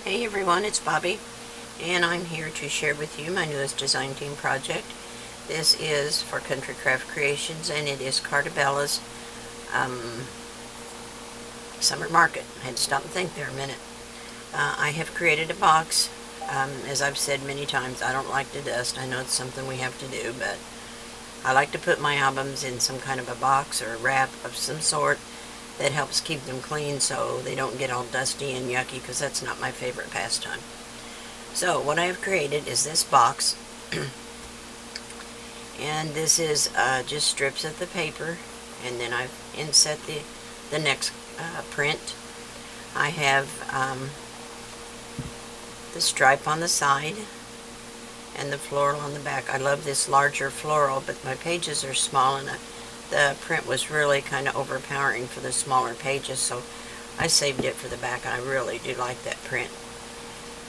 Hey everyone, it's Bobbie, and I'm here to share with you my newest design team project. This is for Country Craft Creations, and it is Cartabella's Summer Market. I had to stop and think there a minute. I have created a box. As I've said many times, I don't like to dust. I know it's something we have to do, but I like to put my albums in some kind of a box or a wrap of some sort that helps keep them clean so they don't get all dusty and yucky, because that's not my favorite pastime. So what I have created is this box, and this is just strips of the paper, and then I've inset the next print. I have the stripe on the side and the floral on the back. I love this larger floral, but my pages are small, and the print was really kind of overpowering for the smaller pages, so I saved it for the back, and I really do like that print.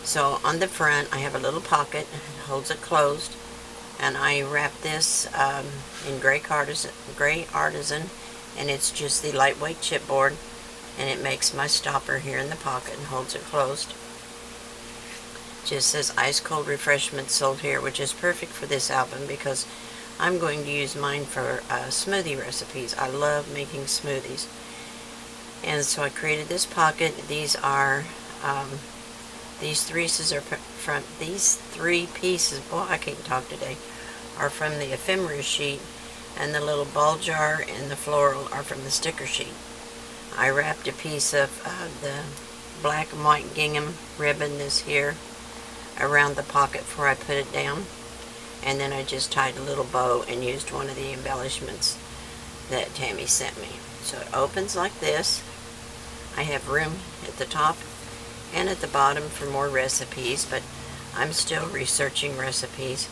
So on the front I have a little pocket, it holds it closed, and I wrap this in gray artisan, and it's just the lightweight chipboard, and it makes my stopper here in the pocket and holds it closed. Just says ice cold refreshments sold here, which is perfect for this album because I'm going to use mine for smoothie recipes. I love making smoothies. And so I created this pocket. These are, these three pieces, boy, I can't talk today, are from the ephemera sheet, and the little ball jar and the floral are from the sticker sheet. I wrapped a piece of the black and white gingham ribbon, this here, around the pocket before I put it down. And then I just tied a little bow and used one of the embellishments that Tammy sent me. So it opens like this. I have room at the top and at the bottom for more recipes, but I'm still researching recipes,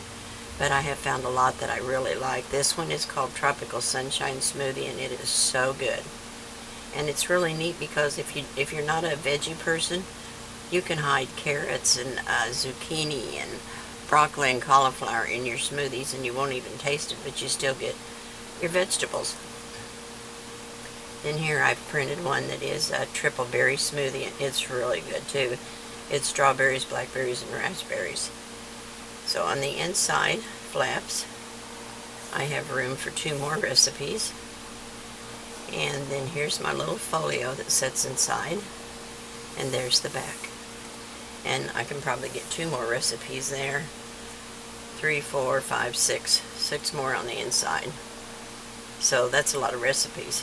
but I have found a lot that I really like. This one is called Tropical Sunshine Smoothie, and it is so good. And it's really neat because if you're not a veggie person, you can hide carrots and zucchini and broccoli and cauliflower in your smoothies, and you won't even taste it, but you still get your vegetables. Then here I've printed one that is a triple berry smoothie, and it's really good too. It's strawberries, blackberries, and raspberries. So on the inside flaps, I have room for 2 more recipes. And then here's my little folio that sits inside, and there's the back. And I can probably get 2 more recipes there. 3, 4, 5, 6. 6 more on the inside. So that's a lot of recipes.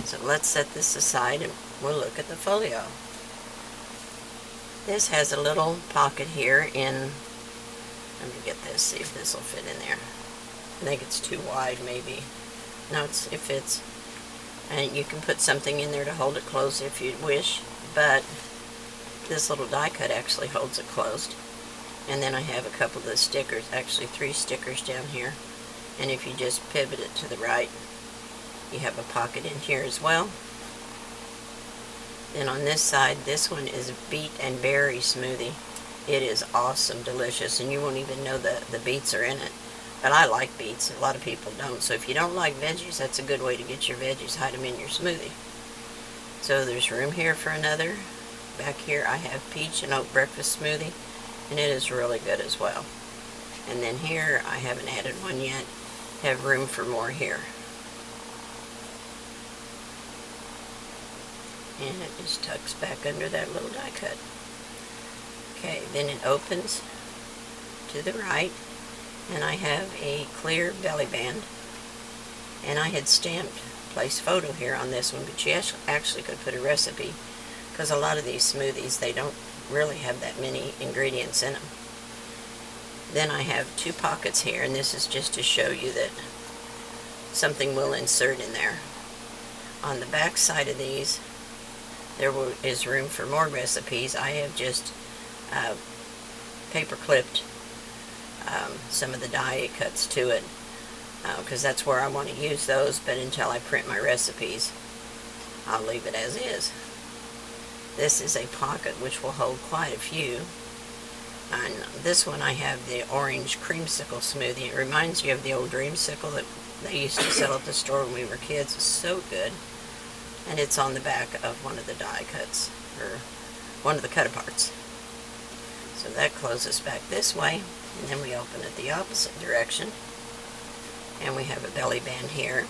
So let's set this aside and we'll look at the folio. This has a little pocket here in, let me get this, see if this will fit in there. I think it's too wide maybe. No, it fits. And you can put something in there to hold it closed if you wish, but this little die cut actually holds it closed. And then I have a couple of the stickers, actually 3 stickers down here. And if you just pivot it to the right, you have a pocket in here as well. Then on this side, this one is beet and berry smoothie. It is awesome, delicious, and you won't even know the beets are in it. But I like beets, a lot of people don't. So if you don't like veggies, that's a good way to get your veggies, hide them in your smoothie. So there's room here for another. Back here I have peach and oat breakfast smoothie, and it is really good as well. And then here I haven't added one yet, have room for more here. And it just tucks back under that little die cut. Okay, then it opens to the right, and I have a clear belly band, and I had stamped place photo here on this one, but you actually could put a recipe, because a lot of these smoothies, they don't really have that many ingredients in them. Then I have 2 pockets here, and this is just to show you that something will insert in there. On the back side of these, there is room for more recipes. I have just paper clipped some of the die cuts to it, because that's where I want to use those, but until I print my recipes, I'll leave it as is. This is a pocket which will hold quite a few. And this one I have the orange creamsicle smoothie. It reminds you of the old dreamsicle that they used to sell at the store when we were kids. It's so good. And it's on the back of one of the die cuts, or one of the cut-aparts. So that closes back this way, and then we open it the opposite direction, and we have a belly band here,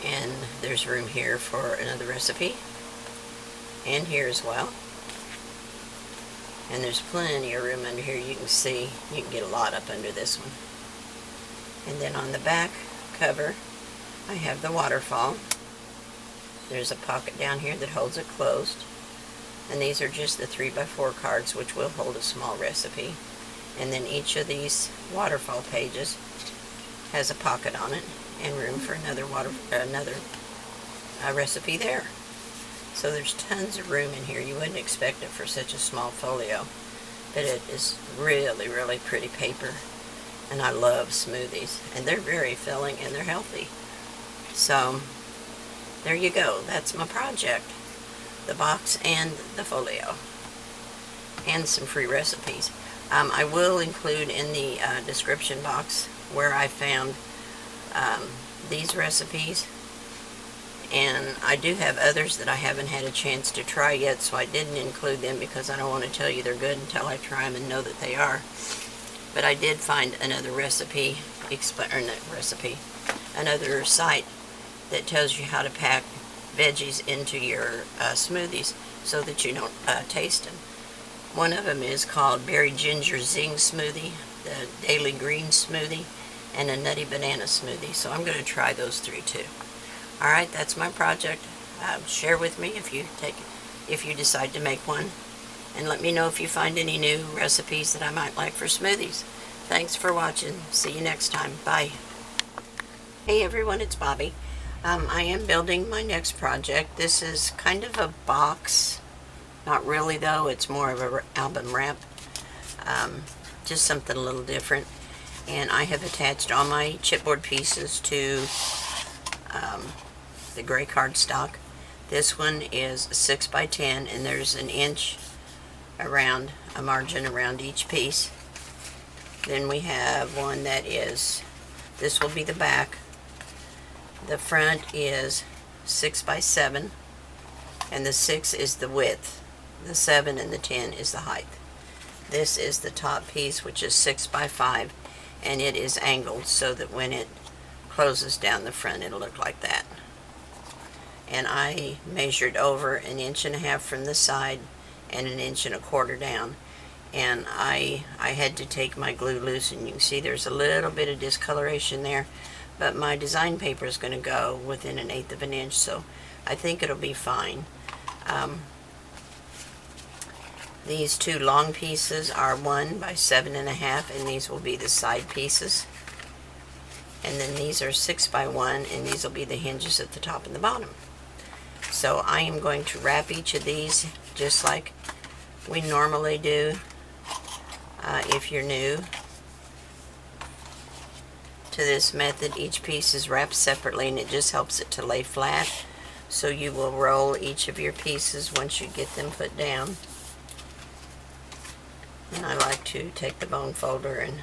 and there's room here for another recipe, and here as well. And there's plenty of room under here. You can see, you can get a lot up under this one. And then on the back cover, I have the waterfall. There's a pocket down here that holds it closed. And these are just the 3x4 cards, which will hold a small recipe. And then each of these waterfall pages has a pocket on it and room for another recipe there. So there's tons of room in here. You wouldn't expect it for such a small folio, but it is really, really pretty paper. And I love smoothies, and they're very filling and they're healthy. So there you go. That's my project. The box and the folio. And some free recipes. I will include in the description box where I found these recipes. And I do have others that I haven't had a chance to try yet, so I didn't include them because I don't want to tell you they're good until I try them and know that they are. But I did find another another site that tells you how to pack veggies into your smoothies so that you don't taste them. One of them is called Berry Ginger Zing Smoothie, the Daily Green Smoothie, and a Nutty Banana Smoothie. So I'm going to try those three too. Alright, that's my project. Share with me if you decide to make one. And let me know if you find any new recipes that I might like for smoothies. Thanks for watching. See you next time. Bye. Hey everyone, it's Bobbie. I am building my next project. This is kind of a box. Not really though, it's more of an album wrap. Just something a little different. And I have attached all my chipboard pieces to the gray cardstock. This one is 6x10, and there's an inch around, a margin around each piece. Then we have one that is, this will be the back. The front is 6x7, and the 6 is the width. The 7 and the 10 is the height. This is the top piece, which is 6x5, and it is angled so that when it closes down the front it'll look like that. And I measured over 1.5 inches from the side and 1.25 inches down, and I had to take my glue loose, and you can see there's a little bit of discoloration there, but my design paper is going to go within 1/8 of an inch, so I think it'll be fine. These two long pieces are 1 by 7.5, and these will be the side pieces. And then these are 6x1, and these will be the hinges at the top and the bottom. So I am going to wrap each of these just like we normally do. If you're new to this method, each piece is wrapped separately, and it just helps it to lay flat. So you will roll each of your pieces once you get them put down. And I like to take the bone folder and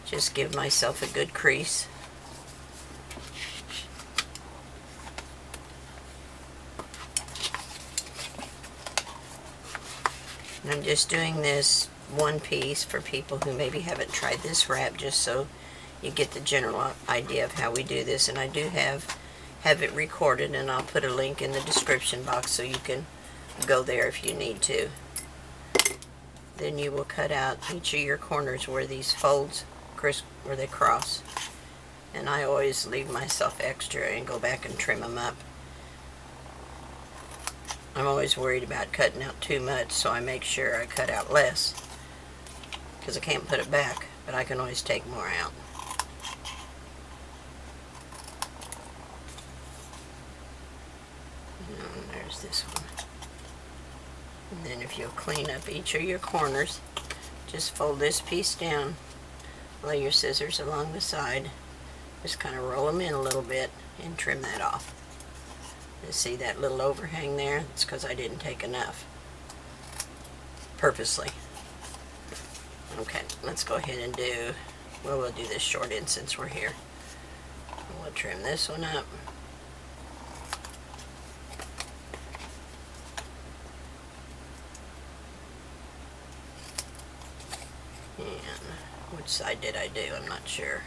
just give myself a good crease. And I'm just doing this one piece for people who maybe haven't tried this wrap, just so you get the general idea of how we do this. And I do have it recorded, and I'll put a link in the description box so you can go there if you need to. Then you will cut out each of your corners where these folds, where they cross. And I always leave myself extra and go back and trim them up. I'm always worried about cutting out too much, so I make sure I cut out less, because I can't put it back, but I can always take more out. And there's this one. And then if you'll clean up each of your corners, just fold this piece down, lay your scissors along the side, just kind of roll them in a little bit and trim that off. You see that little overhang there? It's because I didn't take enough, purposely. Okay, let's go ahead and do, well, we'll do this short end since we're here. We'll trim this one up. Which side did I do? I'm not sure.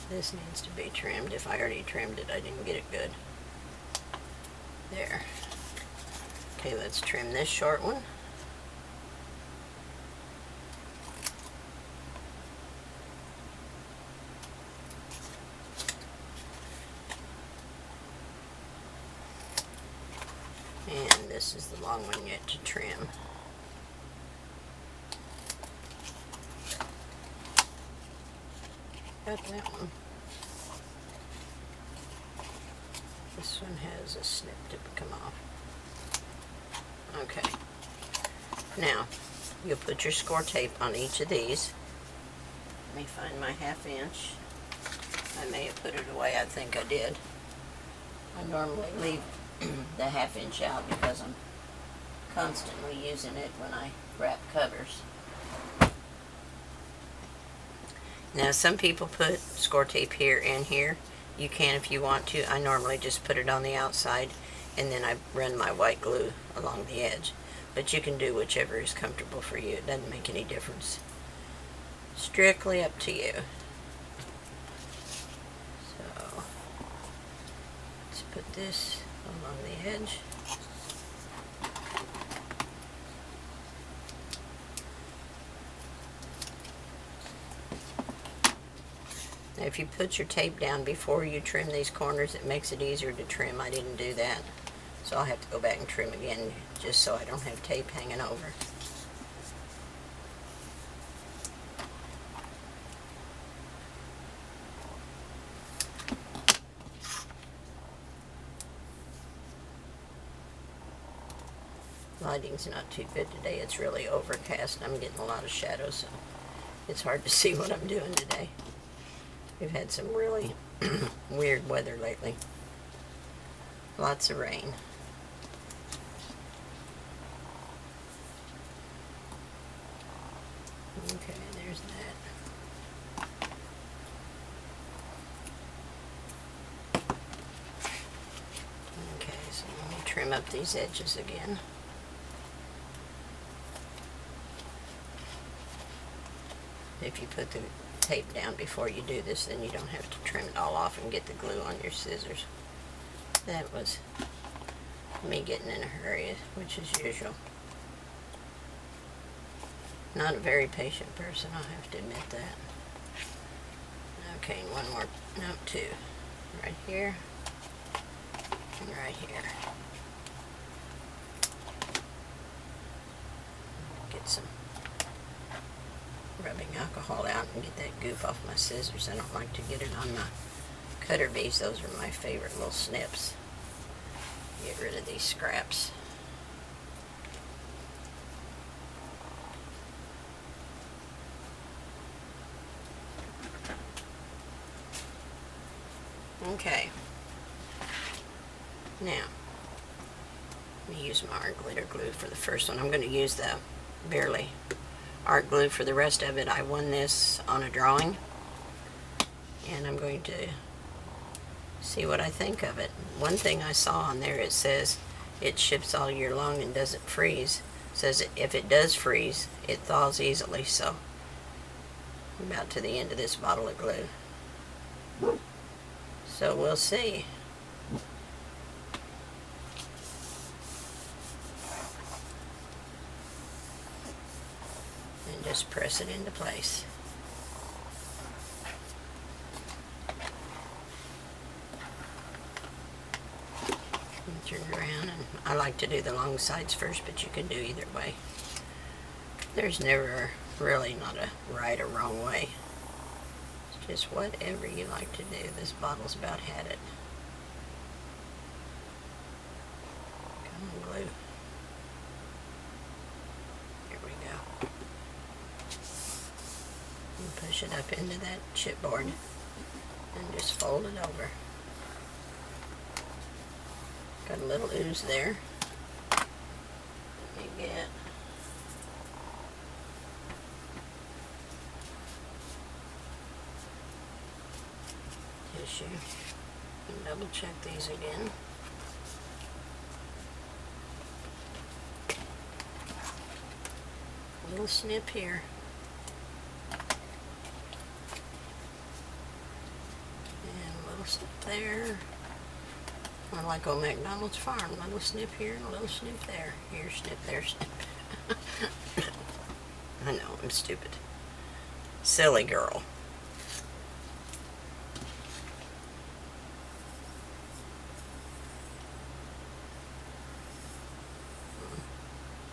This needs to be trimmed. If I already trimmed it, I didn't get it good. There. Okay, let's trim this short one. And this is the long one yet to trim. Got that one. This one has a snip to come off. Okay. Now, you'll put your score tape on each of these. Let me find my 1/2 inch. I may have put it away. I think I did. I normally leave the 1/2 inch out because I'm constantly using it when I wrap covers. Now, some people put score tape here and here. You can if you want to. I normally just put it on the outside and then I run my white glue along the edge. But you can do whichever is comfortable for you. It doesn't make any difference. Strictly up to you. So, let's put this along the edge. Now, if you put your tape down before you trim these corners, it makes it easier to trim. I didn't do that, so I'll have to go back and trim again just so I don't have tape hanging over. Lighting's not too good today. It's really overcast. I'm getting a lot of shadows, so it's hard to see what I'm doing today. We've had some really weird weather lately. Lots of rain. Okay, there's that. Okay, so let me trim up these edges again. If you put the tape down before you do this, then you don't have to trim it all off and get the glue on your scissors. That was me getting in a hurry, which is usual. Not a very patient person, I'll have to admit that. Okay, and one more, no, two. Right here, and right here. Get some rubbing alcohol out and get that goop off my scissors. I don't like to get it on my cutter bees. Those are my favorite little snips. Get rid of these scraps. Okay. Now, let me use my art glitter glue for the first one. I'm going to use the Barely art glue for the rest of it. I won this on a drawing, and I'm going to see what I think of it. One thing I saw on there, it says it ships all year long and doesn't freeze. It says if it does freeze, it thaws easily, so I'm about to the end of this bottle of glue. So we'll see. And just press it into place. And turn it around, and I like to do the long sides first, but you can do either way. There's never really not a right or wrong way. It's just whatever you like to do. This bottle's about had it. Come on, glue. Here we go. And push it up into that chipboard and just fold it over. Got a little ooze there. Let me get tissue and double check these again. Little snip here. And a little snip there. Or like on McDonald's farm. A little snip here and a little snip there. Here, snip, there, snip. I know, I'm stupid. Silly girl.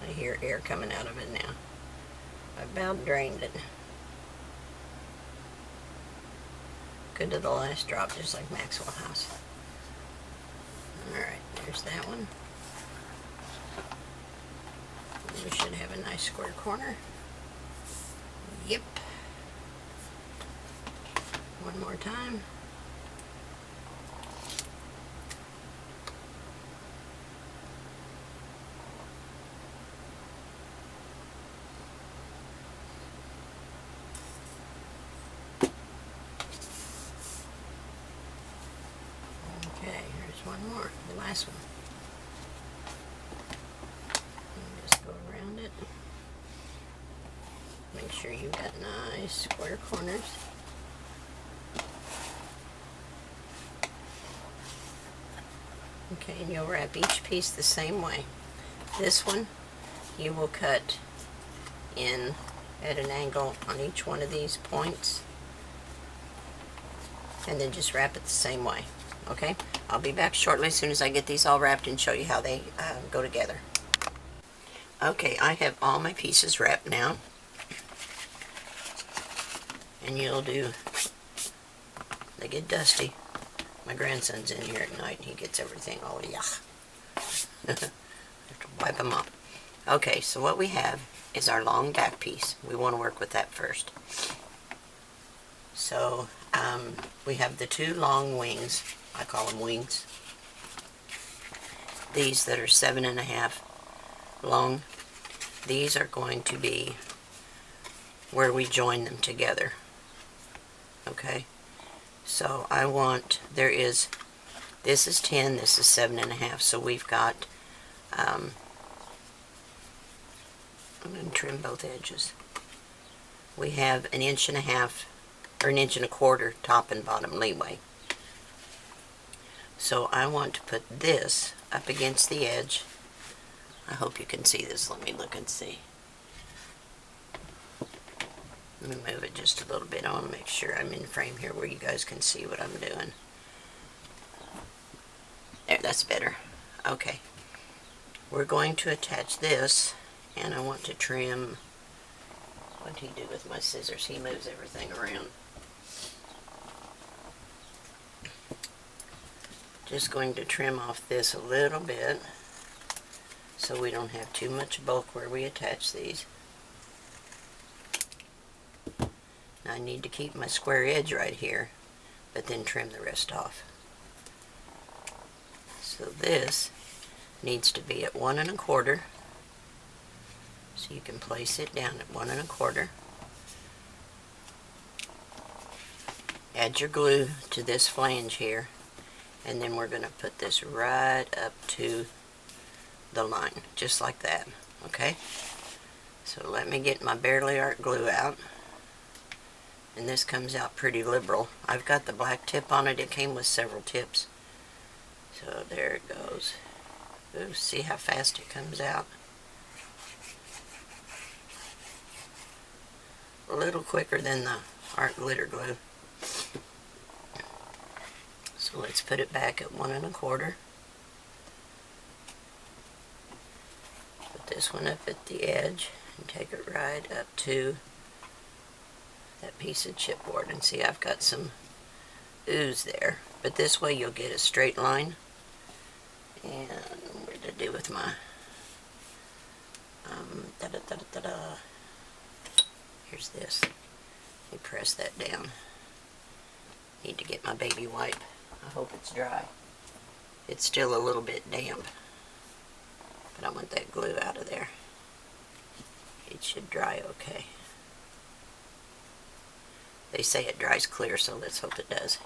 I hear air coming out of it now. I about drained it. Good to the last drop, just like Maxwell House. Alright, there's that one. We should have a nice square corner. Yep. One more time. Okay, here's one more, the last one. And just go around it. Make sure you've got nice square corners. Okay, and you'll wrap each piece the same way. This one, you will cut in at an angle on each one of these points, and then just wrap it the same way. Okay, I'll be back shortly as soon as I get these all wrapped and show you how they go together. Okay, I have all my pieces wrapped now. And you'll do, they get dusty. My grandson's in here at night and he gets everything all yuck. Have to wipe them off. Okay, so what we have is our long back piece. We want to work with that first. So we have the two long wings. I call them wings. These that are 7.5 long. These are going to be where we join them together. Okay, so I want, this is 10, this is 7.5, so we've got, I'm going to trim both edges. We have 1.5 inches, or 1.25 inches top and bottom leeway. So I want to put this up against the edge. I hope you can see this. Let me look and see. Let me move it just a little bit. I want to make sure I'm in frame here where you guys can see what I'm doing. There, that's better. Okay. We're going to attach this, and I want to trim. What did he do with my scissors? He moves everything around. Just going to trim off this a little bit so we don't have too much bulk where we attach these. Now I need to keep my square edge right here, but then trim the rest off. So this needs to be at 1 1/4. So you can place it down at 1 1/4. Add your glue to this flange here, and then we're going to put this right up to the line, just like that. Okay? So let me get my Barely Art glue out. And this comes out pretty liberal. I've got the black tip on it. It came with several tips. So there it goes. Ooh, see how fast it comes out? A little quicker than the art glitter glue. So let's put it back at 1 1/4. Put this one up at the edge and take it right up to that piece of chipboard, and see I've got some ooze there, but this way you'll get a straight line. And what did I do with my here's this. Let me press that down. Need to get my baby wipe. I hope it's dry. It's still a little bit damp, but I want that glue out of there. It should dry okay. They say it dries clear, so let's hope it does.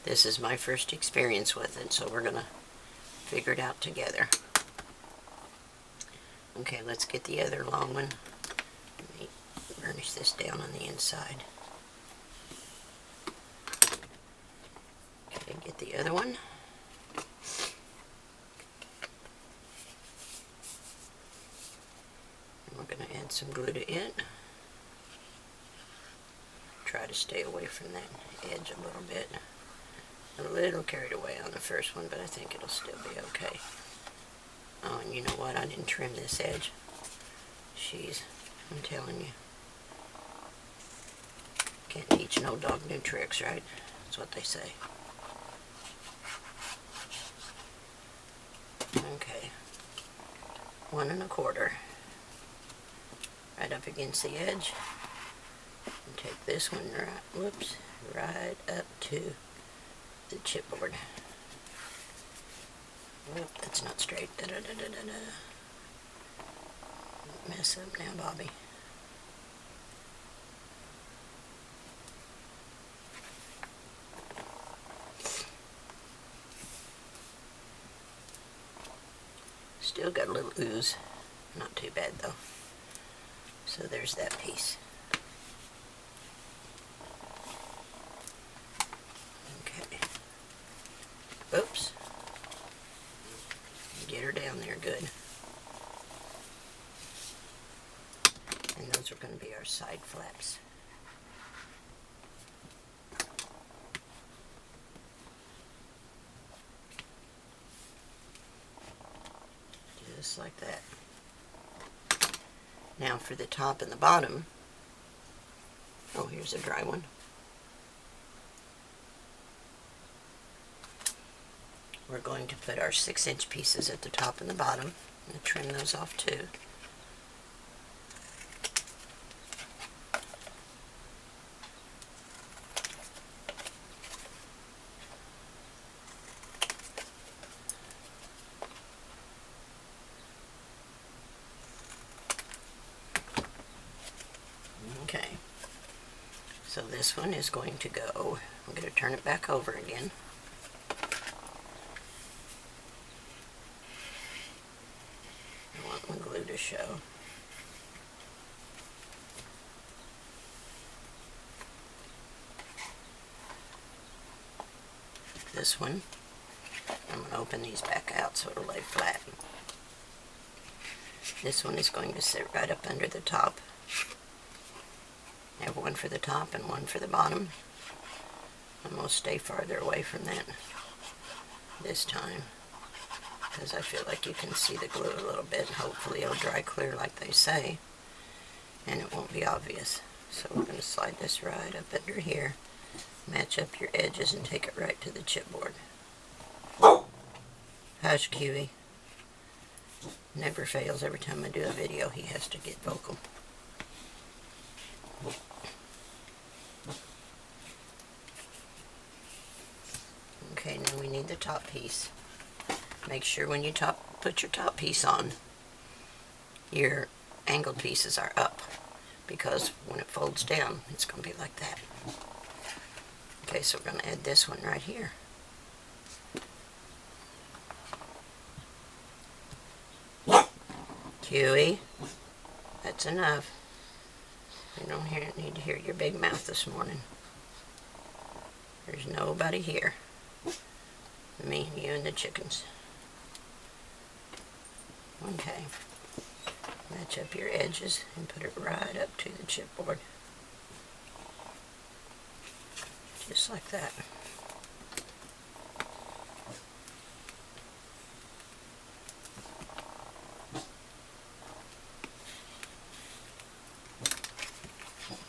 This is my first experience with it, so we're gonna figure it out together. Okay, let's get the other long one burnish this down on the inside. Okay, get the other one. And we're going to add some glue to it. Try to stay away from that edge a little bit. A little carried away on the first one, but I think it'll still be okay. Oh, and you know what? I didn't trim this edge. Jeez, I'm telling you. Can't teach no dog new tricks, right? That's what they say. Okay. 1 1/4. Right up against the edge. And take this one right up to the chipboard. Whoop, that's not straight. Mess up now, Bobbie. Still got a little ooze. Not too bad though. So there's that piece. Okay. Oops. Get her down there good. And those are going to be our side flaps. Just like that. Now for the top and the bottom. Oh, here's a dry one. We're going to put our 6-inch pieces at the top and the bottom. I'm going to trim those off too. Okay, so this one is going to go, I'm going to turn it back over again. I want my glue to show. This one, I'm going to open these back out so it'll lay flat. This one is going to sit right up under the top. I have one for the top and one for the bottom. I'm going to stay farther away from that this time because I feel like you can see the glue a little bit. Hopefully it'll dry clear like they say and it won't be obvious. So we're going to slide this right up under here, match up your edges and take it right to the chipboard. Hush, Kiwi. Never fails. Every time I do a video he has to get vocal. Okay, now we need the top piece. Make sure when you put your top piece on, your angled pieces are up, because when it folds down, it's going to be like that. Okay, so we're going to add this one right here. Huey, that's enough. We don't need to hear your big mouth this morning. There's nobody here. Me, you, and the chickens. Okay. Match up your edges and put it right up to the chipboard. Just like that.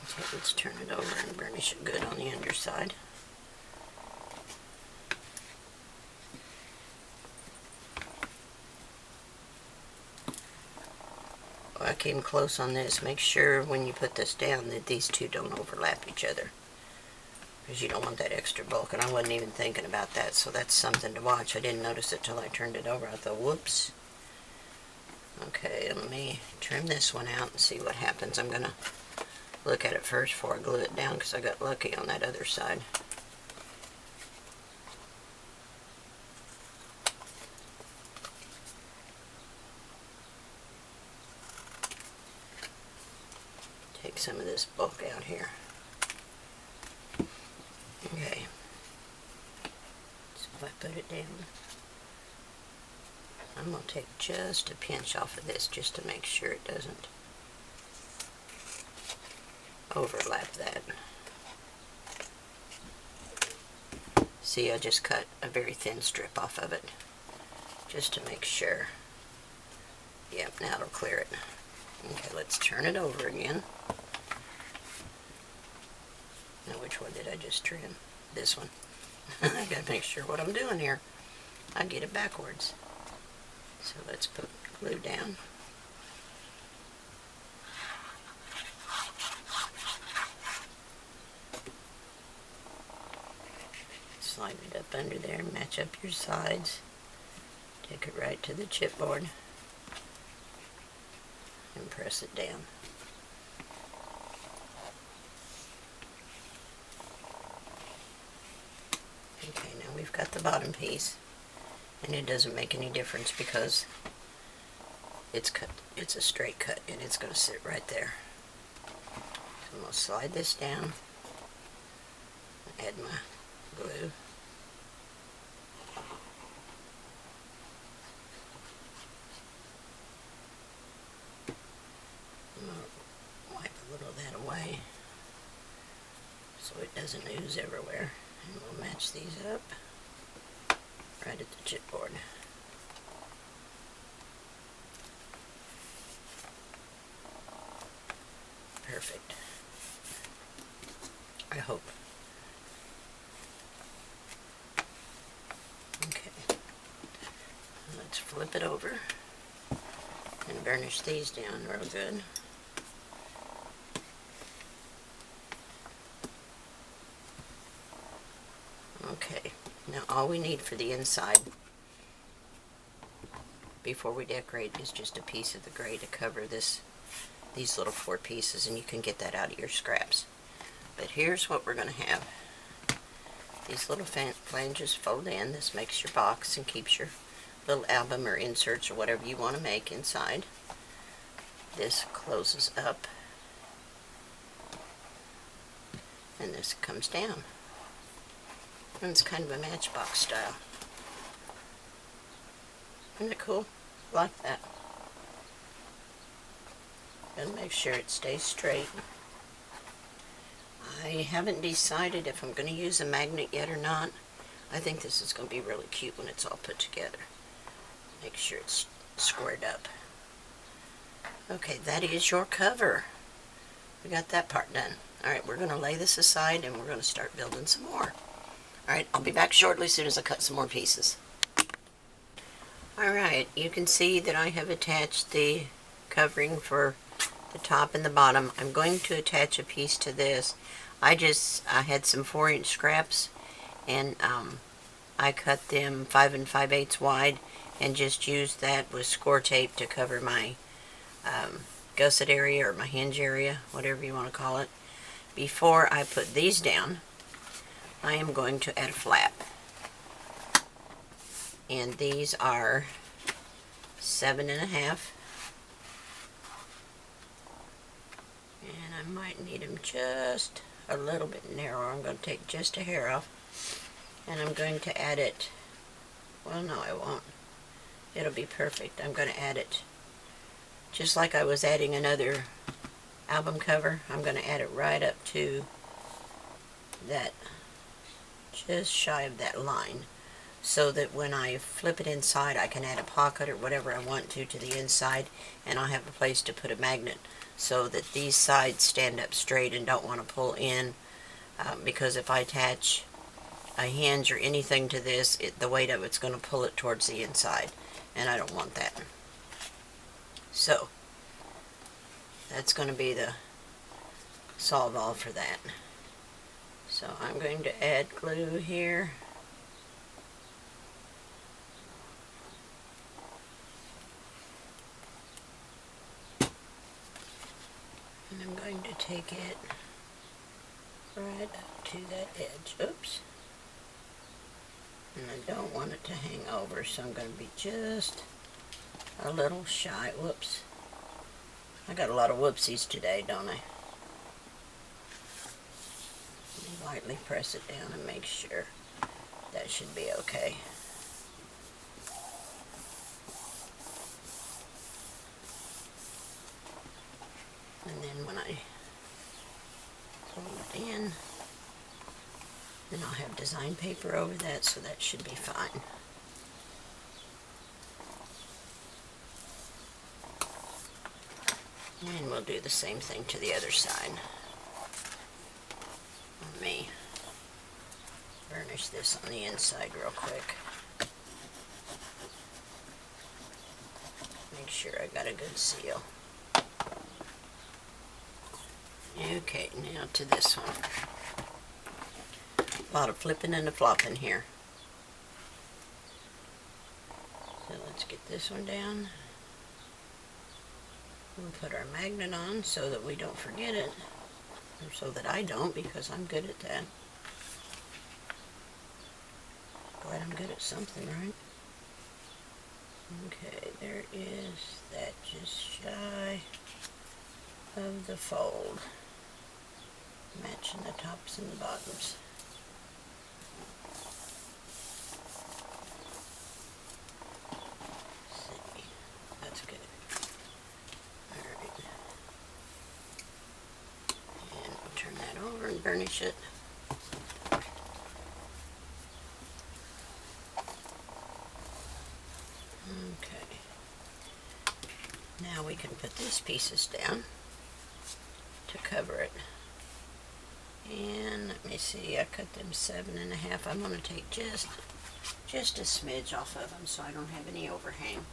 Okay, let's turn it over and burnish it good on the underside. I came close on this. Make sure when you put this down that these two don't overlap each other, because you don't want that extra bulk, and I wasn't even thinking about that, so that's something to watch. I didn't notice it till I turned it over. I thought, whoops. Okay, let me trim this one out and see what happens. I'm going to look at it first before I glue it down, because I got lucky on that other side. Take some of this bulk out here. Okay. So if I put it down, I'm going to take just a pinch off of this just to make sure it doesn't overlap that. See, I just cut a very thin strip off of it just to make sure. Yep, now it'll clear it. Okay, let's turn it over again. Now, which one did I just trim? This one. I gotta make sure what I'm doing here. I get it backwards. So let's put glue down. Slide it up under there, match up your sides. Take it right to the chipboard and press it down. Okay, now we've got the bottom piece, and it doesn't make any difference because it's cut. It's a straight cut, and it's going to sit right there. So I'm going to slide this down, add my glue. I'm going to wipe a little of that away so it doesn't ooze everywhere. And we'll match these up right at the chipboard. Perfect. I hope. Okay. Let's flip it over and burnish these down real good. Okay, now all we need for the inside before we decorate is just a piece of the gray to cover these little 4 pieces, and you can get that out of your scraps. But here's what we're going to have. These little flanges fold in. This makes your box and keeps your little album or inserts or whatever you want to make inside. This closes up, and this comes down. And it's kind of a matchbox style. Isn't it cool? Like that. Gotta make sure it stays straight. I haven't decided if I'm going to use a magnet yet or not. I think this is going to be really cute when it's all put together. Make sure it's squared up. Okay, that is your cover. We got that part done. Alright, we're going to lay this aside and we're going to start building some more. Alright, I'll be back shortly as soon as I cut some more pieces. Alright, you can see that I have attached the covering for the top and the bottom. I'm going to attach a piece to this. I had some 4-inch scraps, and I cut them 5 5/8 wide and just used that with score tape to cover my gusset area or my hinge area, whatever you want to call it. Before I put these down, I am going to add a flap. And these are 7 1/2. And I might need them just a little bit narrower. I'm going to take just a hair off. And I'm going to add it, well, no, I won't. It'll be perfect. I'm going to add it just like I was adding another album cover. I'm going to add it right up to that, just shy of that line, so that when I flip it inside I can add a pocket or whatever I want to the inside, and I'll have a place to put a magnet so that these sides stand up straight and don't want to pull in, because if I attach a hinge or anything to this, the weight of it's going to pull it towards the inside, and I don't want that. So that's going to be the solve all for that. So I'm going to add glue here. And I'm going to take it right up to that edge. Oops. And I don't want it to hang over, so I'm going to be just a little shy. Whoops. I got a lot of whoopsies today, don't I? Lightly press it down and make sure that should be okay. And then when I fold it in, then I'll have design paper over that, so that should be fine. And we'll do the same thing to the other side. Let me burnish this on the inside real quick. Make sure I got a good seal. Okay, now to this one. A lot of flipping and a flopping here. So let's get this one down. We'll put our magnet on so that we don't forget it. Or so that I don't, because I'm good at that. Glad I'm good at something, right? Okay, there is that just shy of the fold. Matching the tops and the bottoms. Let's see. That's good. Alright. And we'll turn that over and burnish it. Okay. Now we can put these pieces down to cover it. And let me see, I cut them 7.5. I'm going to take just a smidge off of them so I don't have any overhang.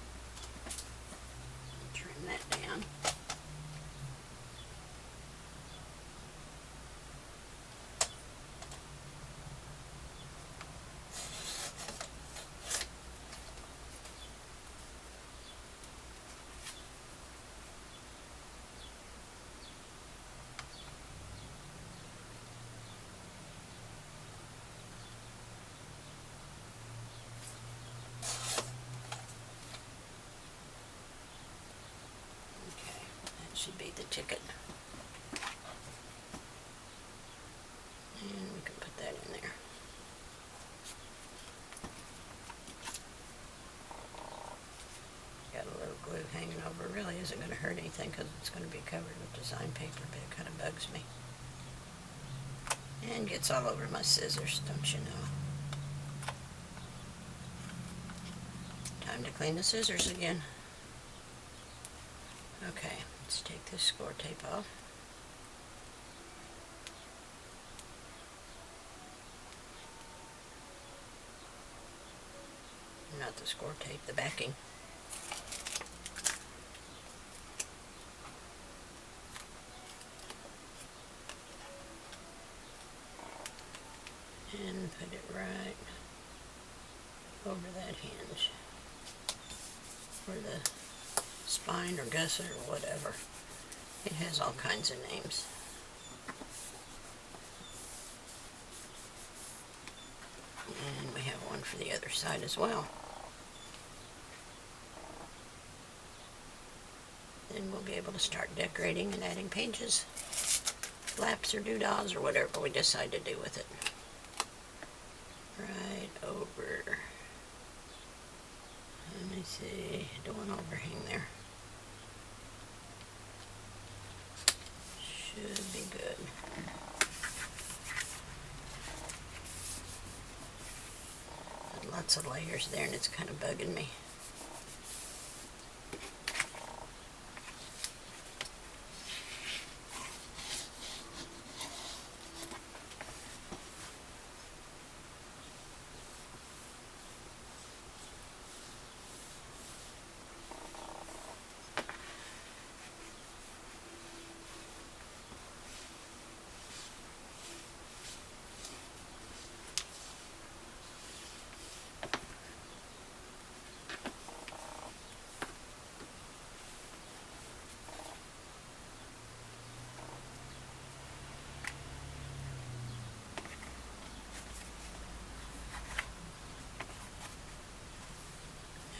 Trim that down. Should be the ticket. And we can put that in there. Got a little glue hanging over. Really isn't going to hurt anything because it's going to be covered with design paper, but it kind of bugs me. And gets all over my scissors, don't you know? Time to clean the scissors again. Okay, let's take this score tape off. Not the score tape, the backing. And put it right over that hinge. Or the spine or gusset or whatever. It has all kinds of names. And we have one for the other side as well. Then we'll be able to start decorating and adding pages, flaps or doodads or whatever we decide to do with it. Right over. Let me see, don't want to overhang there. Should be good. Got lots of layers there and it's kind of bugging me.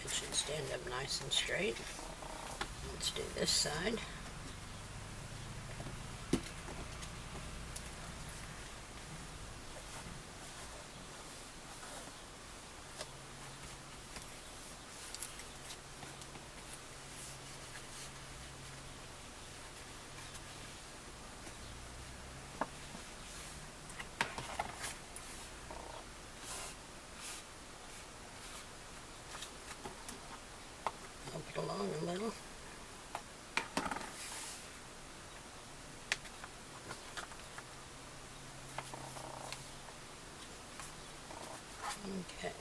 Should stand up nice and straight. Let's do this side. up along a little. Okay.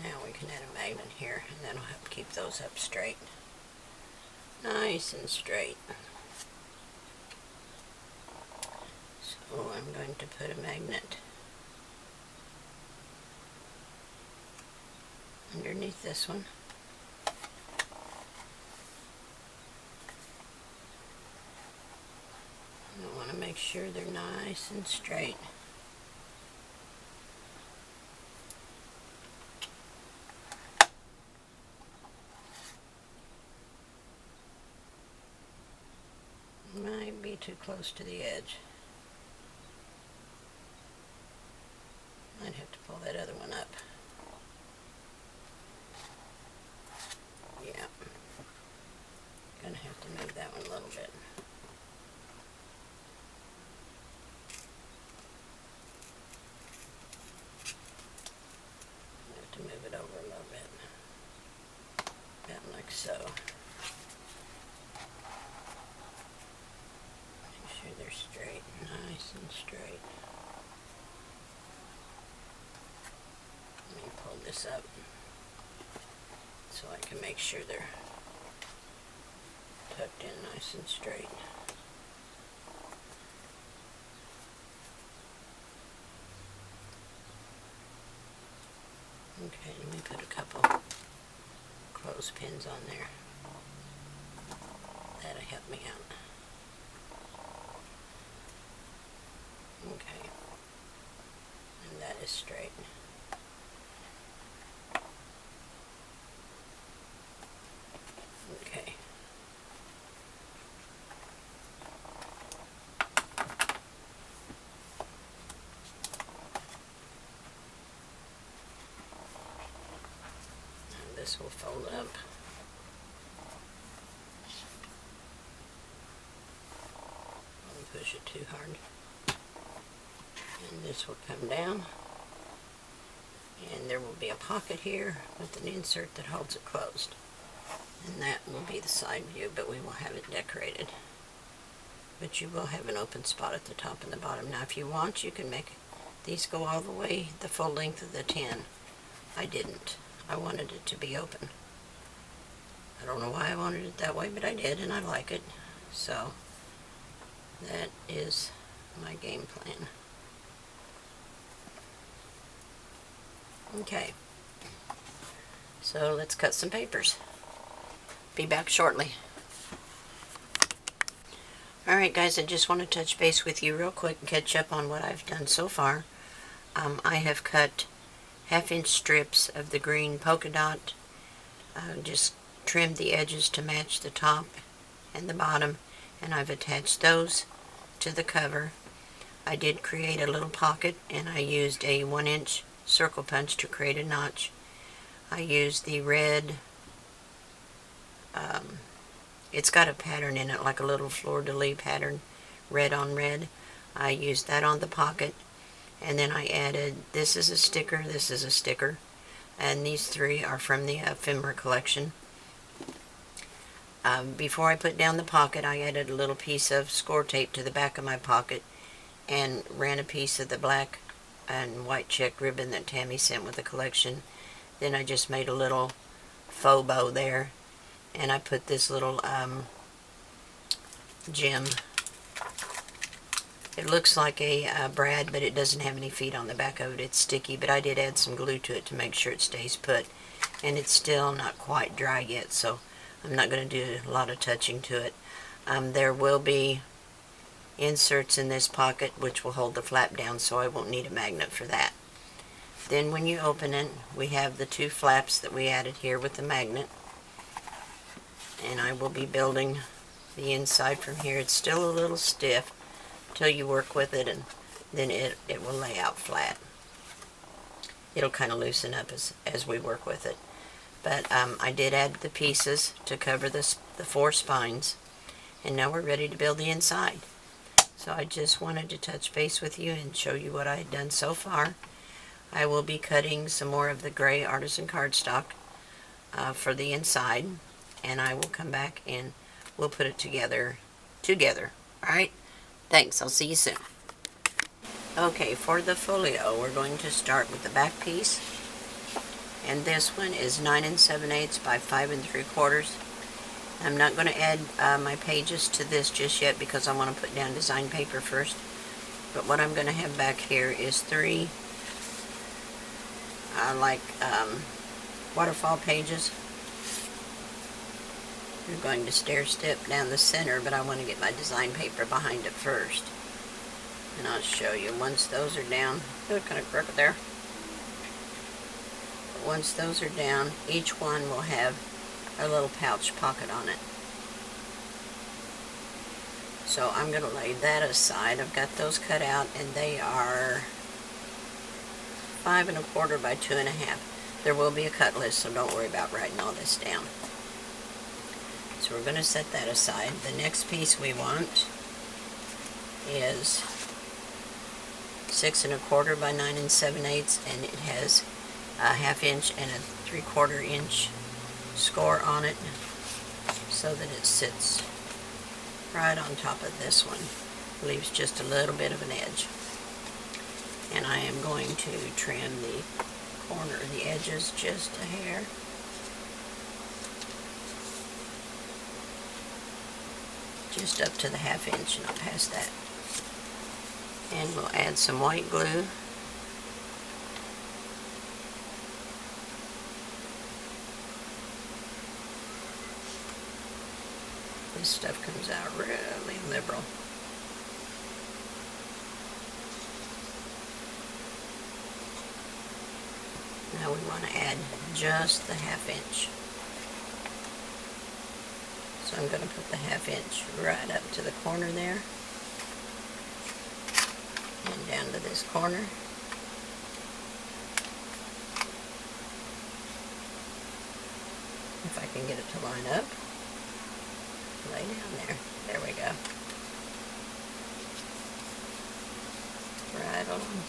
Now we can add a magnet here, and that'll help keep those up straight. Nice and straight. So I'm going to put a magnet underneath this one. I want to make sure they're nice and straight. Might be too close to the edge. Might have to pull that other one up. Yeah. Gonna have to move that one a little bit. Have to move it over a little bit. About like so. Make sure they're straight, nice and straight. Let me pull this up so I can make sure they're tucked in nice and straight. Okay, let me put a couple clothespins on there. That'll help me out. Okay, and that is straight. Okay. Now this will fold up. Don't push it too hard. And this will come down. And there will be a pocket here with an insert that holds it closed. And that will be the side view, but we will have it decorated. But you will have an open spot at the top and the bottom. Now if you want, you can make these go all the way the full length of the tin. I didn't. I wanted it to be open. I don't know why I wanted it that way, but I did, and I like it. So that is my game plan. Okay. So let's cut some papers. Be back shortly. Alright guys, I just want to touch base with you real quick and catch up on what I've done so far. I have cut 1/2 inch strips of the green polka dot. Just trimmed the edges to match the top and the bottom, and I've attached those to the cover. I did create a little pocket, and I used a 1-inch circle punch to create a notch. I used the red, it's got a pattern in it, like a little fleur-de-lis pattern, red on red. I used that on the pocket, and then I added, this is a sticker, this is a sticker, and these three are from the ephemera collection. Before I put down the pocket, I added a little piece of score tape to the back of my pocket and ran a piece of the black and white check ribbon that Tammy sent with the collection. Then I just made a little faux bow there, and I put this little gem. It looks like a brad, but it doesn't have any feet on the back of it. It's sticky, but I did add some glue to it to make sure it stays put. And it's still not quite dry yet, so I'm not going to do a lot of touching to it. There will be inserts in this pocket which will hold the flap down, so I won't need a magnet for that. Then when you open it, we have the 2 flaps that we added here with the magnet. And I will be building the inside from here. It's still a little stiff until you work with it, and then it will lay out flat. It'll kind of loosen up as we work with it. But I did add the pieces to cover the 4 spines, and now we're ready to build the inside. So I just wanted to touch base with you and show you what I had done so far. I will be cutting some more of the gray artisan cardstock. for the inside, and I will come back and we'll put it together. Alright? Thanks. I'll see you soon. Okay, for the folio, we're going to start with the back piece. And this one is 9 7/8 by 5 3/4. I'm not going to add my pages to this just yet because I want to put down design paper first. But what I'm going to have back here is 3 waterfall pages. I'm going to stair step down the center, but I want to get my design paper behind it first. And I'll show you once those are down. They're kind of crooked there. But once those are down, each one will have a little pouch pocket on it. So I'm going to lay that aside. I've got those cut out, and they are 5 1/4 by 2 1/2. There will be a cut list, so don't worry about writing all this down. So we're going to set that aside. The next piece we want is 6 1/4 by 9 7/8, and it has a 1/2 inch and a 3/4 inch score on it, so that it sits right on top of this one. Leaves just a little bit of an edge. And I am going to trim the corner, the edges just a hair. Just up to the 1/2 inch, not past that. And we'll add some white glue. This stuff comes out really liberal. Now we want to add just the 1/2 inch. So I'm going to put the 1/2 inch right up to the corner there. And down to this corner. If I can get it to line up. Lay down there. There we go. Right along.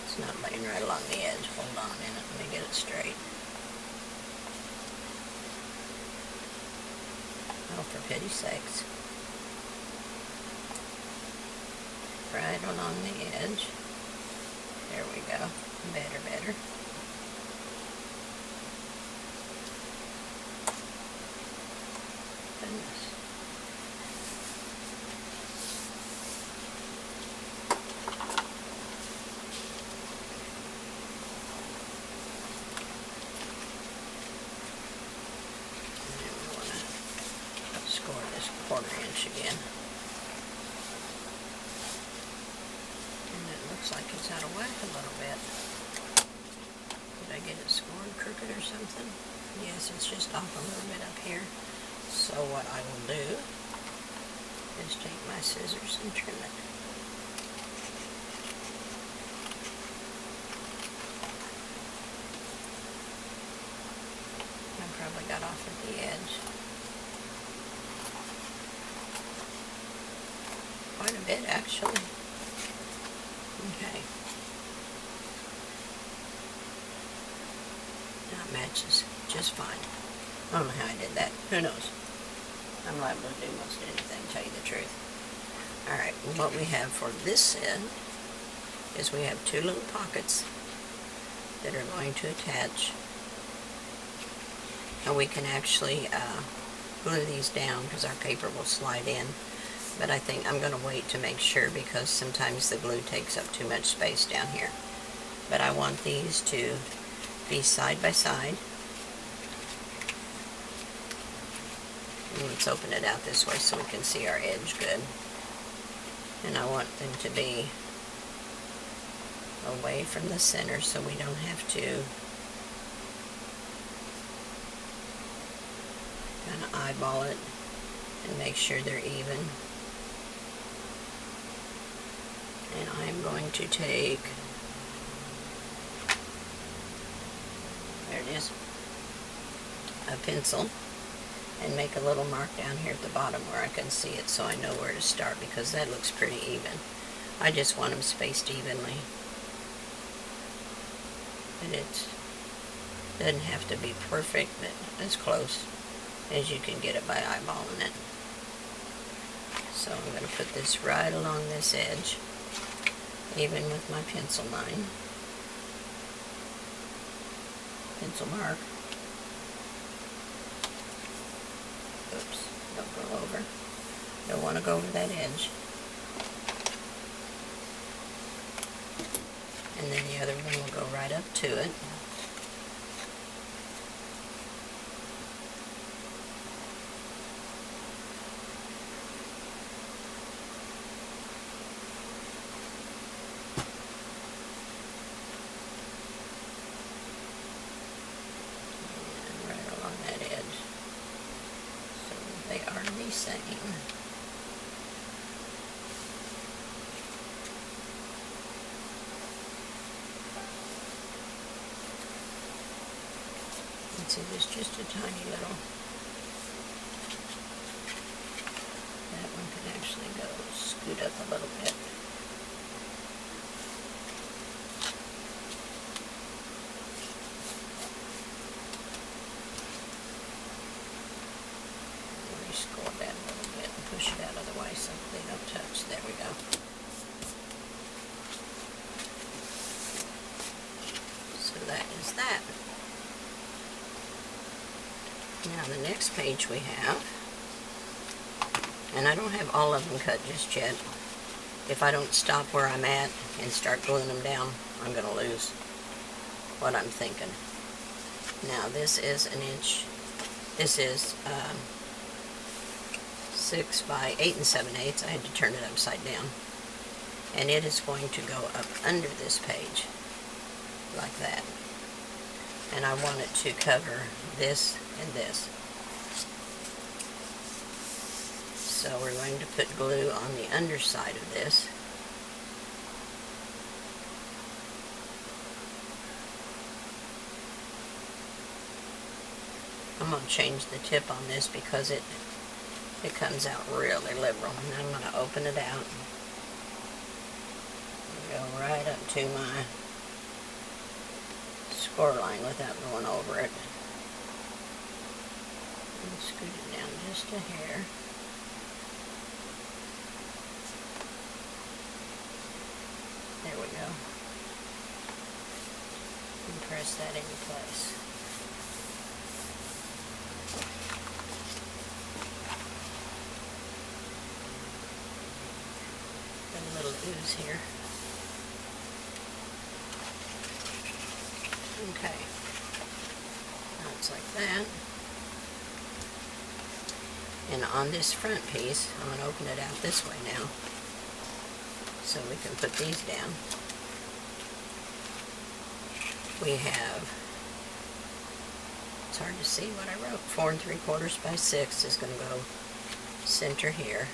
It's not laying right along the edge. Hold on a minute. Let me get it straight. Oh, for pity's sakes. Right along the edge. There we go. Better. Goodness. Score this 1/4 inch again. And it looks like it's out of whack a little bit. Did I get it scored crooked or something? Yes, it's just off a little bit up here. So what I will do is take my scissors and trim it. I probably got off at the edge. Quite a bit, actually. Okay. Now it matches just fine. I don't know how I did that. Who knows? I'm liable to do most anything, to tell you the truth. Alright, what we have for this end is we have 2 little pockets that are going to attach. And we can actually glue these down because our paper will slide in. But I think I'm going to wait to make sure because sometimes the glue takes up too much space down here. But I want these to be side by side. And let's open it out this way so we can see our edge good. And I want them to be away from the center so we don't have to kind of eyeball it and make sure they're even. And I'm going to take, there it is, a pencil and make a little mark down here at the bottom where I can see it so I know where to start because that looks pretty even. I just want them spaced evenly. And it doesn't have to be perfect, but as close as you can get it by eyeballing it. So I'm going to put this right along this edge, even with my pencil mark. Oops, don't go over. Don't want to go over that edge. And then the other one will go right up to it. Same. And see, there's just a tiny little, that one can actually go scoot up a little bit. Score that a little bit and push it out of the way so they don't touch. There we go. So that is that. Now the next page we have, and I don't have all of them cut just yet. If I don't stop where I'm at and start gluing them down, I'm going to lose what I'm thinking. Now this is an inch. This is 6 by 8 7/8. I had to turn it upside down, and it is going to go up under this page like that, and I want it to cover this and this. So we're going to put glue on the underside of this. I'm going to change the tip on this because it comes out really liberal. And I'm going to open it out and go right up to my score line without going over it. And scoot it down just a hair. There we go. And press that into place. Little ooze here. Okay. Now it's like that. And on this front piece, I'm going to open it out this way now, so we can put these down. We have, it's hard to see what I wrote, 4 3/4 by 6 is going to go center here.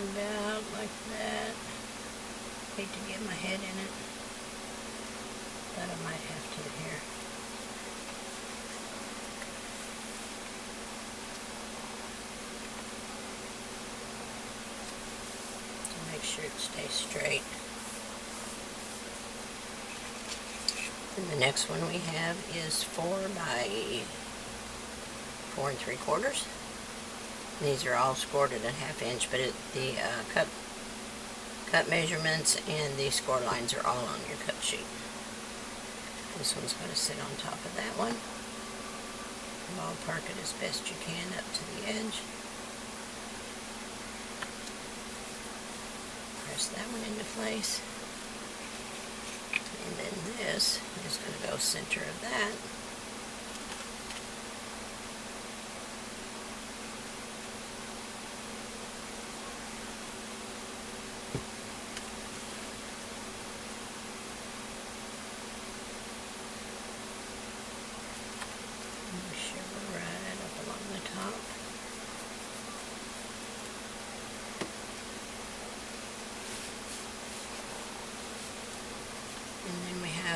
About like that. Hate to get my head in it, but I might have to here. To make sure it stays straight. And the next one we have is 4 by 4 3/4. These are all scored at a 1/2 inch, but the cut measurements and the score lines are all on your cut sheet. This one's going to sit on top of that one. Ballpark it as best you can up to the edge. Press that one into place. And then this is going to go center of that.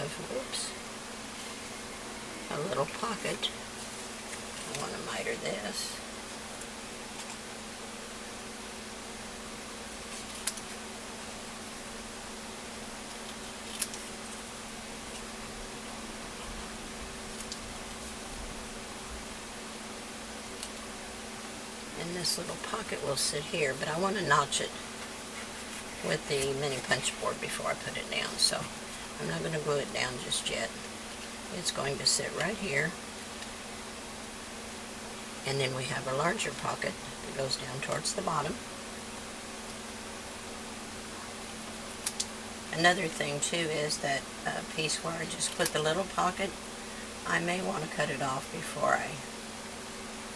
have, oops, a little pocket. I want to miter this. And this little pocket will sit here, but I want to notch it with the mini punch board before I put it down, so I'm not going to glue it down just yet. It's going to sit right here, and then we have a larger pocket that goes down towards the bottom. Another thing too is that piece where I just put the little pocket, I may want to cut it off before I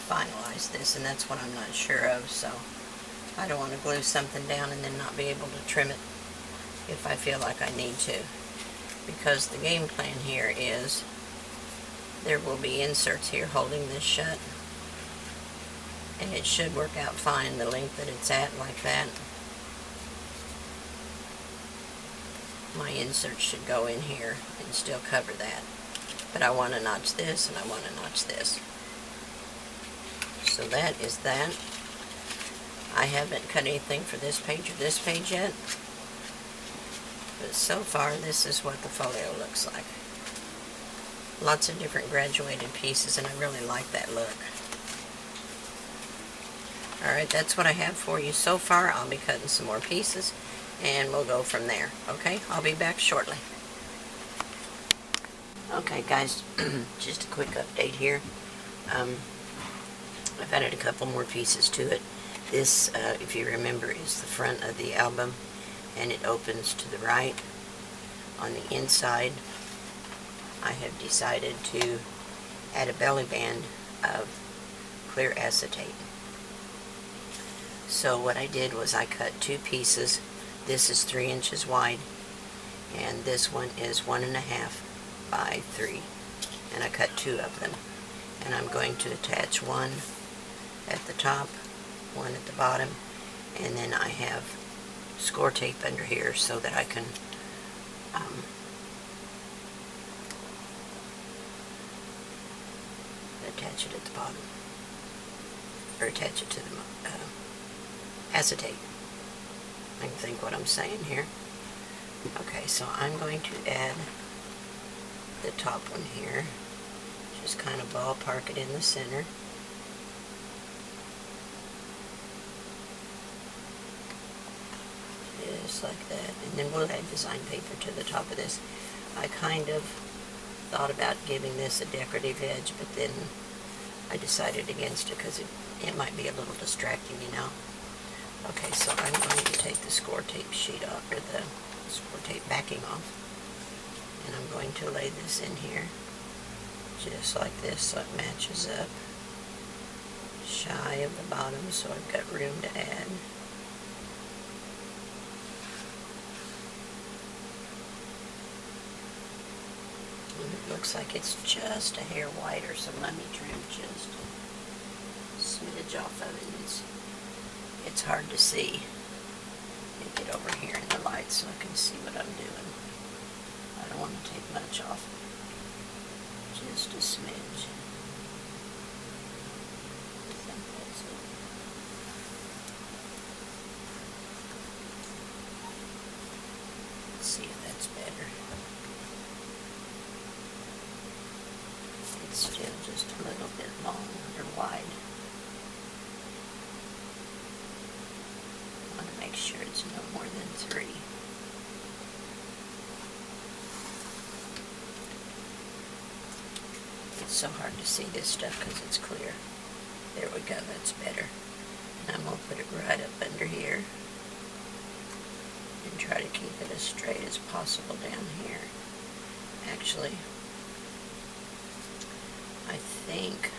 finalize this, and that's what I'm not sure of, so I don't want to glue something down and then not be able to trim it if I feel like I need to, because the game plan here is there will be inserts here holding this shut, and it should work out fine the length that it's at, like that. My insert should go in here and still cover that, but I want to notch this and I want to notch this. So that is that. I haven't cut anything for this page or this page yet, but so far this is what the folio looks like. Lots of different graduated pieces, and I really like that look. Alright, that's what I have for you so far. I'll be cutting some more pieces and we'll go from there. Okay, I'll be back shortly. Okay guys, just a quick update here. I've added a couple more pieces to it. This, if you remember, is the front of the album, and it opens to the right. On the inside, I have decided to add a belly band of clear acetate. So what I did was I cut two pieces. This is 3 inches wide, and this one is 1.5 by 3, and I cut two of them. And I'm going to attach one at the top, one at the bottom, and then I have score tape under here so that I can attach it at the bottom, or attach it to the acetate. I can think what I'm saying here. Okay, so I'm going to add the top one here, just kind of ballpark it in the center. Just like that, and then we'll add design paper to the top of this. I kind of thought about giving this a decorative edge, but then I decided against it because it might be a little distracting, you know. Okay, so I'm going to take the score tape sheet off, or the score tape backing off, and I'm going to lay this in here just like this so it matches up shy of the bottom, so I've got room to add. And it looks like it's just a hair wider, so let me trim just a smidge off of it. It's hard to see. Let me get over here in the light so I can see what I'm doing. I don't want to take much off. Just a smidge. I think that's it. Let's see if that's better. It's still just a little bit long or wide. I want to make sure it's no more than 3. It's so hard to see this stuff because it's clear. There we go, that's better. And I'm going to put it right up under here and try to keep it as straight as possible down here. Actually, I think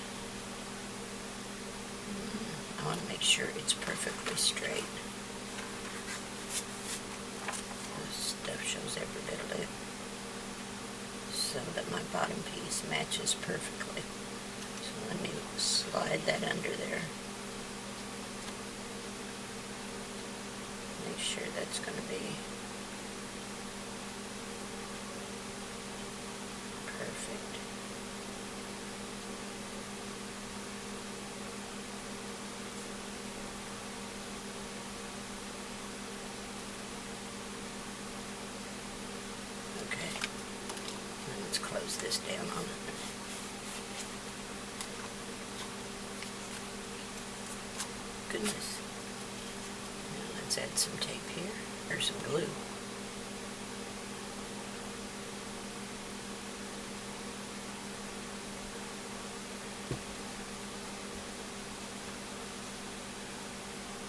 I want to make sure it's perfectly straight. This stuff shows every bit of it, so that my bottom piece matches perfectly. So let me slide that under there. Make sure that's going to be close this down on it. Goodness. Now let's add some tape here, or some glue.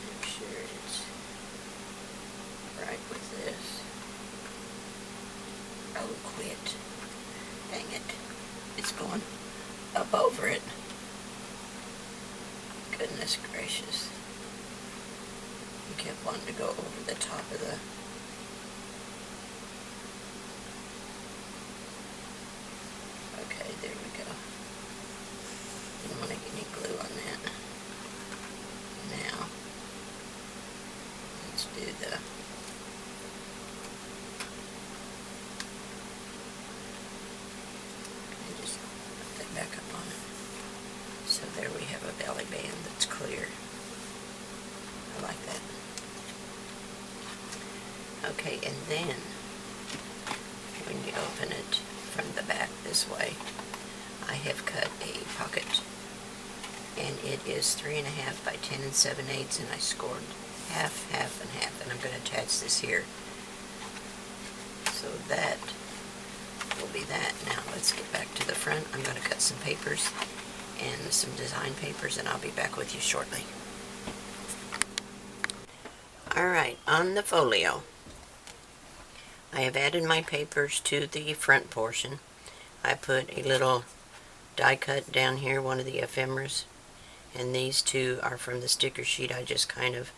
Make sure it's right with this. Oh, quit. Dang it. It's going up over it. Goodness gracious. I kept wanting to go over the top of the... Okay, there we go. Didn't want to get any glue on that. Now, let's do the... Just put that back up on it. So there we have a belly band that's clear. I like that. Okay, and then when you open it from the back this way, I have cut a pocket, and it is 3.5 by 10 7/8, and I scored half, half, and half, and I'm going to attach this here. So that will be that. Now let's get back to the front. I'm going to cut some papers and some design papers, and I'll be back with you shortly. Alright, on the folio, I have added my papers to the front portion. I put a little die cut down here, one of the ephemeras, and these two are from the sticker sheet. I just kind of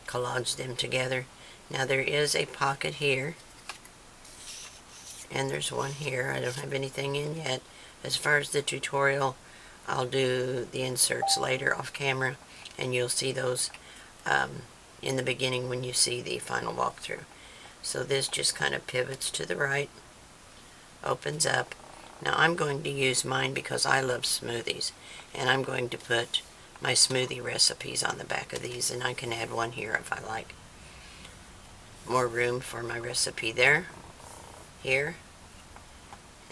collaged them together. Now there is a pocket here, and there's one here. I don't have anything in yet. As far as the tutorial, I'll do the inserts later off camera, and you'll see those in the beginning when you see the final walkthrough. So this just kind of pivots to the right, opens up. Now I'm going to use mine because I love smoothies, and I'm going to put my smoothie recipes on the back of these, and I can add one here if I like. More room for my recipe there, here,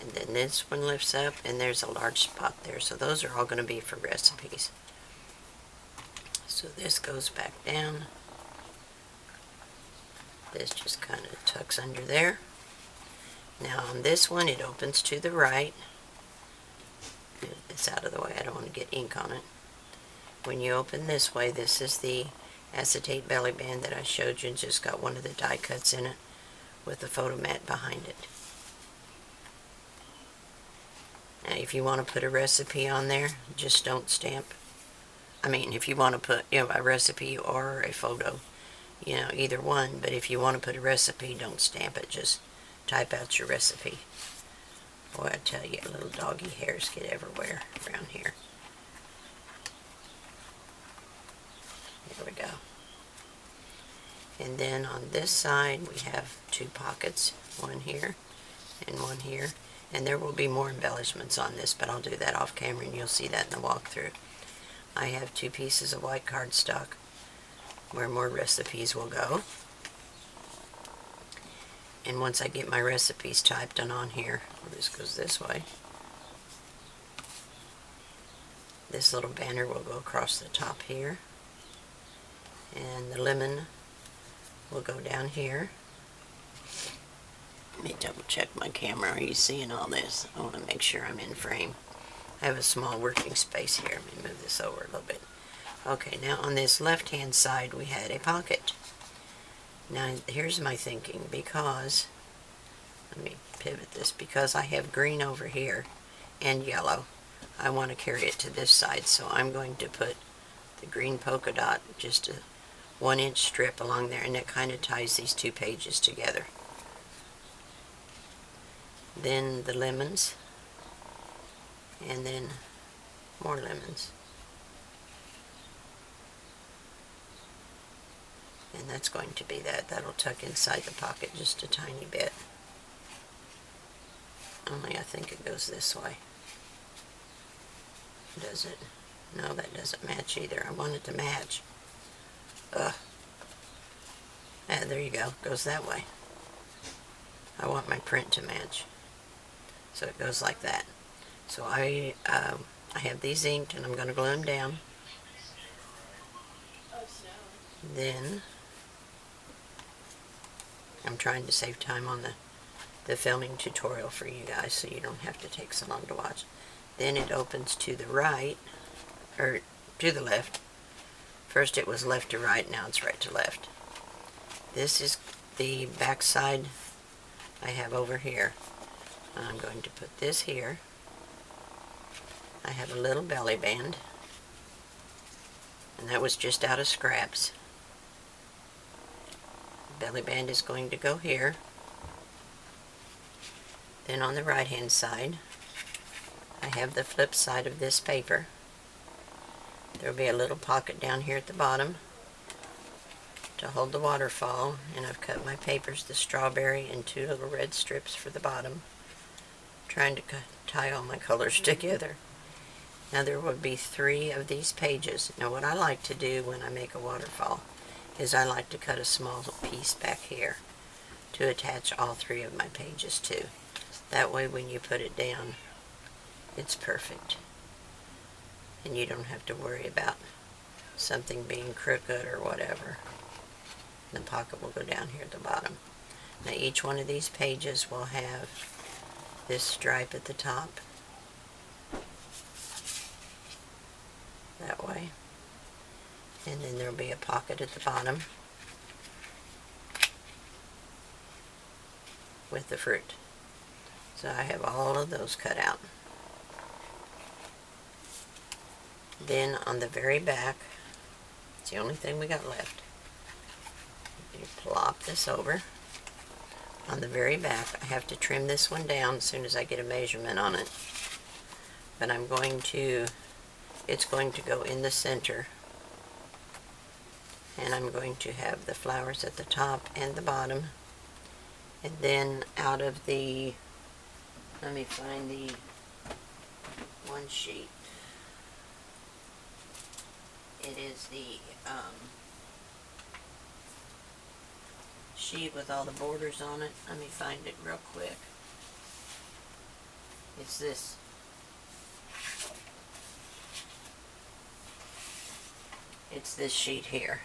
and then this one lifts up, and there's a large spot there. So those are all going to be for recipes. So this goes back down. This just kind of tucks under there. Now on this one, it opens to the right. It's out of the way. I don't want to get ink on it. When you open this way, this is the acetate belly band that I showed you, and just got one of the die cuts in it with the photo mat behind it. Now if you want to put a recipe on there, just don't stamp. I mean, if you want to put, a recipe or a photo, either one. But if you want to put a recipe, don't stamp it. Just type out your recipe. Boy, I tell you, little doggy hairs get everywhere around here. There we go. And then on this side, we have two pockets, one here and one here. And there will be more embellishments on this, but I'll do that off camera, and you'll see that in the walkthrough. I have 2 pieces of white cardstock where more recipes will go. And once I get my recipes typed on here, this goes this way. This little banner will go across the top here. And the lemon will go down here. Let me double check my camera. Are you seeing all this? I want to make sure I'm in frame. I have a small working space here. Let me move this over a little bit. Okay, now on this left-hand side, we had a pocket. Now, here's my thinking, because, let me pivot this, because I have green over here and yellow. I want to carry it to this side, so I'm going to put the green polka dot, just a 1-inch strip along there, and it kind of ties these 2 pages together. Then the lemons, and then more lemons. And that's going to be that. That'll tuck inside the pocket just a tiny bit. Only I think it goes this way. Does it? No, that doesn't match either. I want it to match. Ugh. Ah, there you go. Goes that way. I want my print to match. So it goes like that. So I have these inked, and I'm going to glue them down. Then I'm trying to save time on the filming tutorial for you guys, so you don't have to take so long to watch. Then it opens to the right, or to the left. First it was left to right, now it's right to left. This is the back side I have over here. I'm going to put this here. I have a little belly band, and that was just out of scraps. The belly band is going to go here. Then on the right hand side, I have the flip side of this paper. There will be a little pocket down here at the bottom to hold the waterfall, and I've cut my papers, the strawberry and 2 little red strips for the bottom, trying to tie all my colors together. Now there will be 3 of these pages. Now what I like to do when I make a waterfall is I like to cut a small piece back here to attach all 3 of my pages to. That way when you put it down, it's perfect. And you don't have to worry about something being crooked or whatever. The pocket will go down here at the bottom. Now each one of these pages will have this stripe at the top. That way. And then there'll be a pocket at the bottom with the fruit. So I have all of those cut out. Then on the very back, it's the only thing we got left. You plop this over. On the very back, I have to trim this one down as soon as I get a measurement on it. But I'm going to, it's going to go in the center. And I'm going to have the flowers at the top and the bottom. And then out of the, let me find the one sheet. It is the sheet with all the borders on it. Let me find it real quick. It's this. It's this sheet here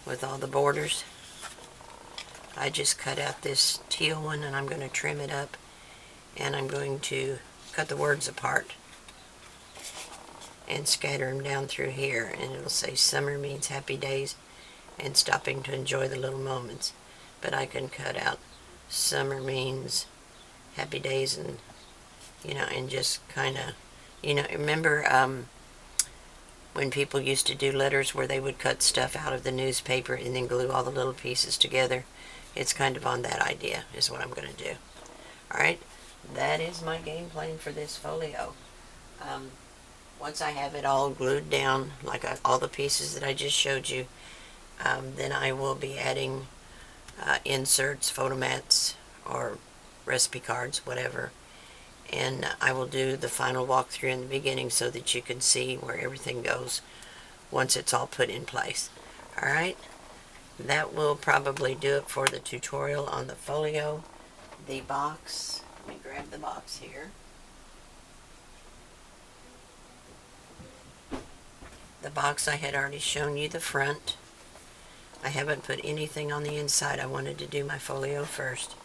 with all the borders. I just cut out this teal one, and I'm going to trim it up, and I'm going to cut the words apart and scatter them down through here, and it'll say summer means happy days and stopping to enjoy the little moments. But I can cut out summer means happy days, and and just kind of, remember when people used to do letters where they would cut stuff out of the newspaper and then glue all the little pieces together? It's kind of on that idea is what I'm going to do. Alright, that is my game plan for this folio. Once I have it all glued down, like all the pieces that I just showed you, then I will be adding inserts, photo mats, or recipe cards, whatever. And I will do the final walkthrough in the beginning so that you can see where everything goes once it's all put in place. Alright, that will probably do it for the tutorial on the folio. The box, let me grab the box here. The box, I had already shown you the front. I haven't put anything on the inside. I wanted to do my folio first.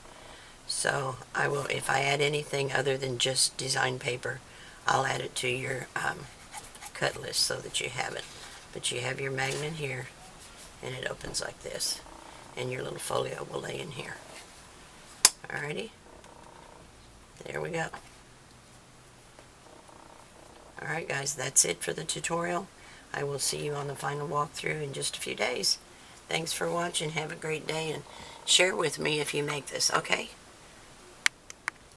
So I will, if I add anything other than just design paper, I'll add it to your cut list so that you have it. But you have your magnet here, and it opens like this. And your little folio will lay in here. Alrighty. There we go. Alright guys, that's it for the tutorial. I will see you on the final walkthrough in just a few days. Thanks for watching. Have a great day, and share with me if you make this, okay?